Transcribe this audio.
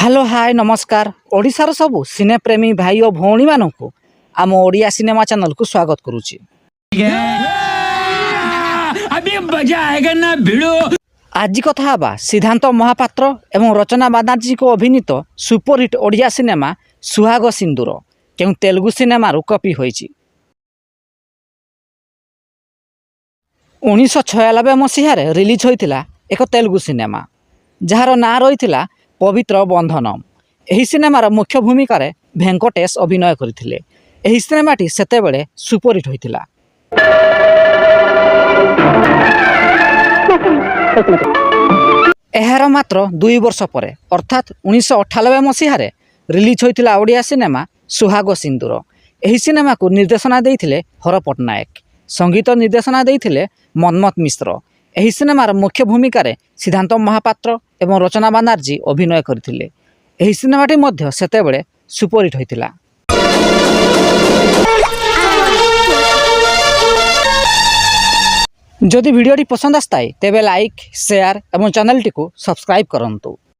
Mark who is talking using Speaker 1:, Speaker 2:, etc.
Speaker 1: Hello hi नमस्कार ओडिशार सबु सिने प्रेमी भाई और भौणी मानू आम ओडिया सिनेमा चैनल को स्वागत करुच्ची।
Speaker 2: अभी मजा आएगा ना भिड़ो।
Speaker 1: आज कथा हवा सिद्धांत महापात्र एवं रचना बानार्जी को अभिनीत सुपरहिट ओडिया सिनेमा सुहाग सिंदूर क्यों तेलुगु सिनेमारू कॉपी होईची। 1996 मसीह रिलीज होइतिला एक तेलुगु सिनेमा जार ना रही पवित्र बंधनम। एही सिनेमार मुख्य भूमिका रे भेंकटेश अभिनय करथिले। एही सिनेमाटी सेतेबेले सुपरहिट होइतिला। एहार मात्र 2 वर्ष पर अर्थात 1998 मसीह रिलीज होइतिला ओडिया सिनेमा सुहाग सिंदूर। एही सिनेमा को निर्देशना देइथिले हर पट्टनायक, संगीत निर्देशना देइथिले मनमथ मिश्र। एही सिनेमार मुख्य भूमिका रे सिद्धांत महापात्र एवं रचना बानार्जी अभिनय करथिले। एही सिनेमाटी मध्य सेतेबेले सुपरहिट होइतिला। जदि वीडियोटी पसंद आस्ताए तेबे लाइक शेयर एवं चैनल टी को सब्सक्राइब करंतु।